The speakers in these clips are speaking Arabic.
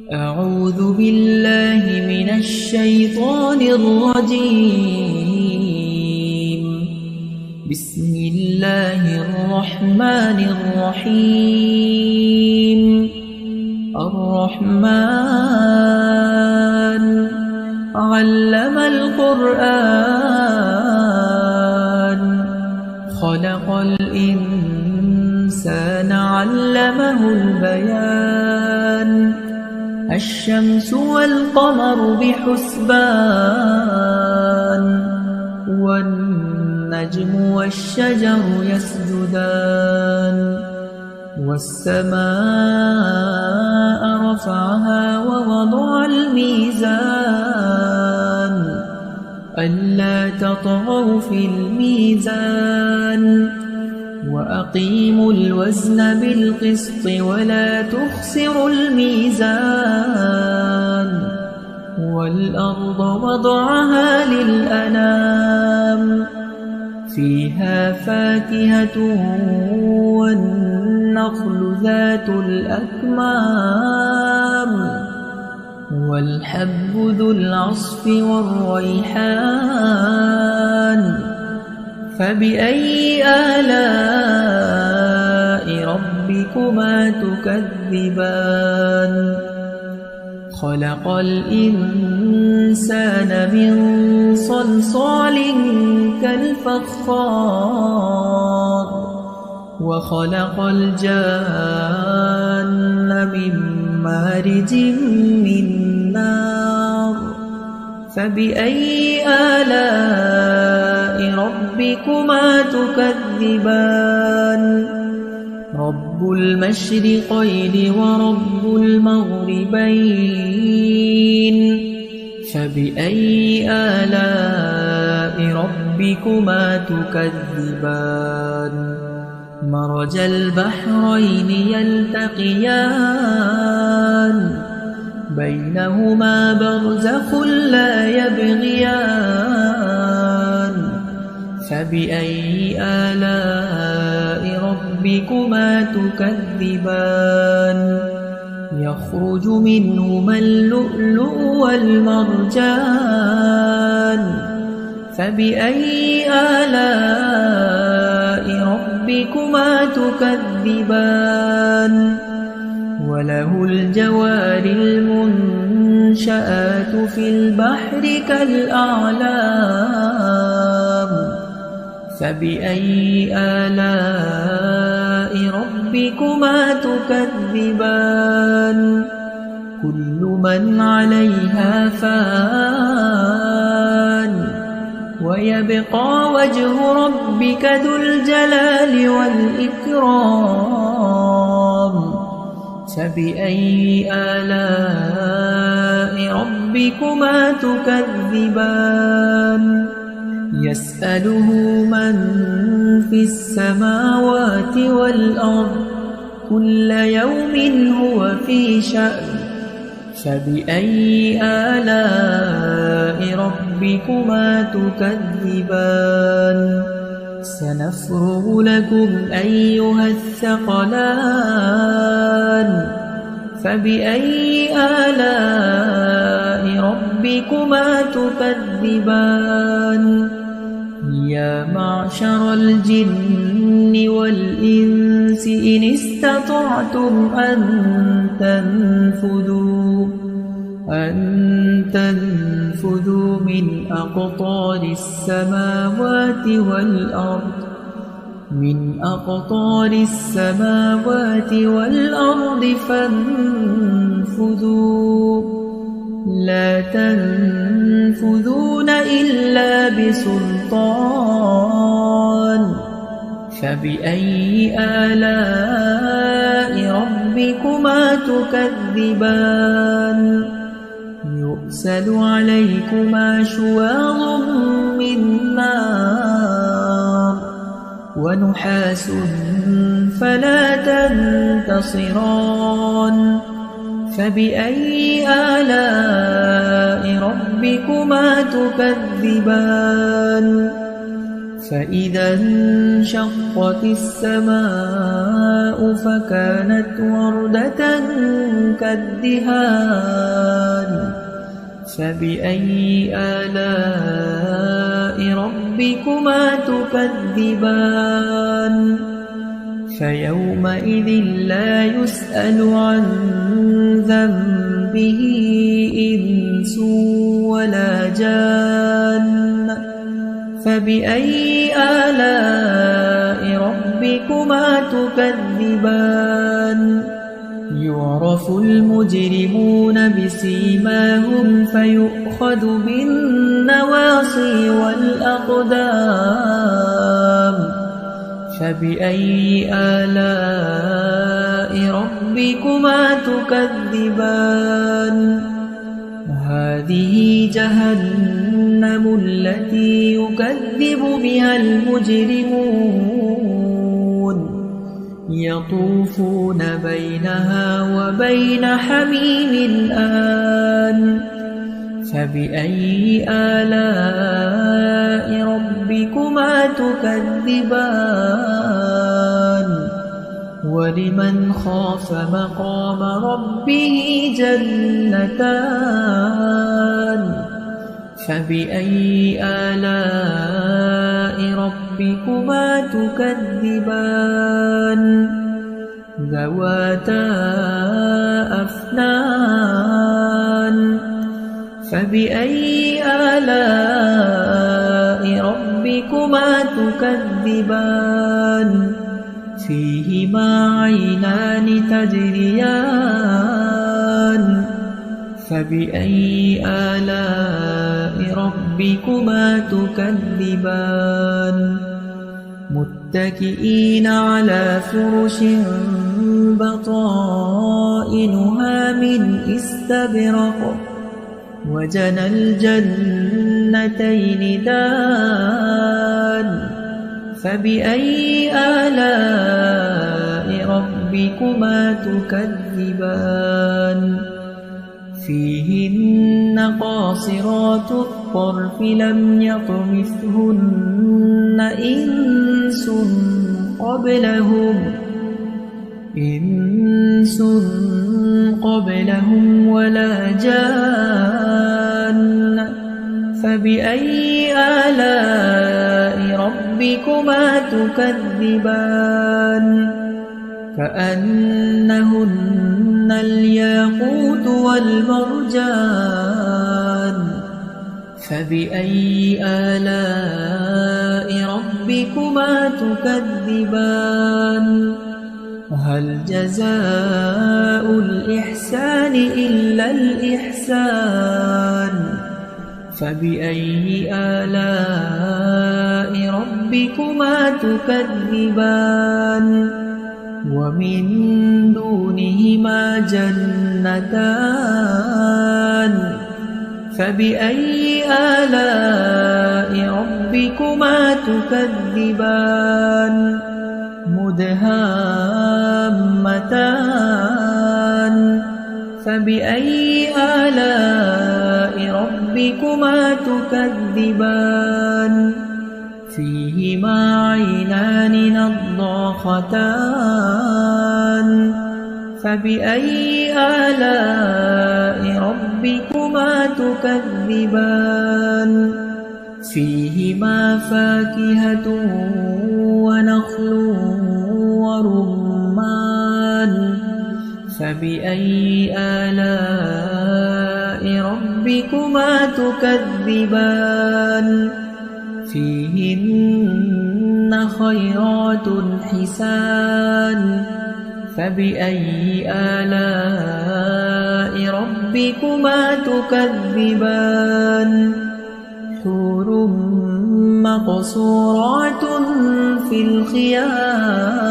أعوذ بالله من الشيطان الرجيم. بسم الله الرحمن الرحيم. الرحمن علم القرآن خلق الإنسان علمه البيان. الشمس والقمر بحسبان والنجم والشجر يسجدان. والسماء رفعها ووضع الميزان ألا تطغوا في الميزان وأقيموا الوزن بالقسط ولا تخسروا الميزان. والأرض وضعها للأنام فيها فاكهة والنخل ذات الأكمام والحب ذو العصف والريحان. فبأي آلاء ربكما تكذبان؟ خلق الإنسان من صلصال كالفخار وخلق الجان من مارج من نار. فبأي آلاء ربكما تكذبان؟ رب المشرقين ورب المغربين. فبأي آلاء ربكما تكذبان؟ مرج البحرين يلتقيان بينهما برزخ لا يبغيان. فبأي آلاء ربكما تكذبان؟ يخرج منهما اللؤلؤ والمرجان. فبأي آلاء ربكما تكذبان؟ وله الجوار المنشآت في البحر كالأعلام. فبأي آلاء ربكما تكذبان؟ كل من عليها فان ويبقى وجه ربك ذو الجلال والإكرام. فبأي آلاء ربكما تكذبان؟ يسأله من في السماوات والأرض كل يوم هو في شأن. فبأي آلاء ربكما تكذبان؟ سنفرغ لكم أيها الثقلان. فبأي آلاء ربكما تكذبان؟ يا معشر الجن والإنس إن استطعتم أن تنفذوا من أقطار السماوات والأرض فانفذوا لا تنفذون إلا بسلطان. فبأي آلاء ربكما تكذبان؟ يرسل عليكما شواظ من نار ونحاس فلا تنتصران. فبأي آلاء ربكما تكذبان؟ فإذا انشقت السماء فكانت وردة كالدهان فبأي آلاء ربكما تكذبان فيومئذ لا يسأل عن ذنبه إنس ولا جان فبأي آلاء ربكما تكذبان يعرف المجرمون بسيماهم فيؤخذ بالنواصي والأقدام فبأي آلاء ربكما تكذبان هذه جهنم التي يكذب بها المجرمون يطوفون بينها وبين حميم آن فبأي آلاء ربكما تكذبان ولمن خاف مقام ربه جنتان فبأي آلاء ربكما تكذبان ذواتا أفنان فبأي آلاء ربكما تكذبان فيهما عينان تجريان فبأي آلاء ربكما تكذبان متكئين على فرش بطائنها من استبرق وجنى الجنتين دان فبأي آلاء ربكما تكذبان فيهن قاصرات الطرف لم يطمثهن إنس قبلهم ولا جان فبأي آلاء ربكما تكذبان كأنهن الياقوت والمرجان فبأي آلاء ربكما تكذبان هل جزاء الإحسان إلا الإحسان فبأي آلاء ربكما تكذبان ومن دونهما جنتان فبأي آلاء ربكما تكذبان مدهامتان فبأي آلاء ربكما تكذبان فيهما عينان نضاختان فبأي آلاء ربكما تكذبان فيهما فاكهة ونخل ورمان فبأي آلاء ربكما تكذبان فيهن خيرات حسان فبأي آلاء ربكما تكذبان حور مقصورات في الخيام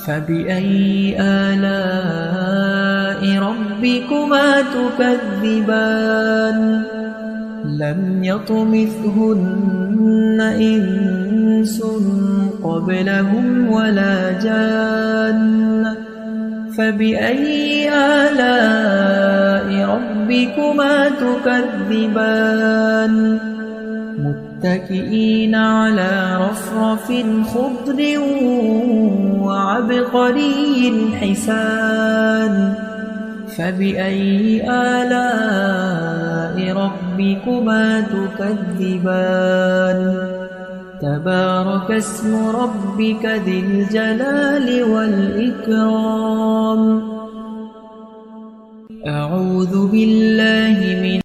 فبأي آلاء ربكما تكذبان لم يطمثهن إنس قبلهم ولا جان فبأي آلاء ربكما تكذبان متكئين على رفرف خضر وعبقري حسان فبأي آلاء ربكما تكذبان تبارك اسم ربك ذي الجلال والإكرام أعوذ بالله من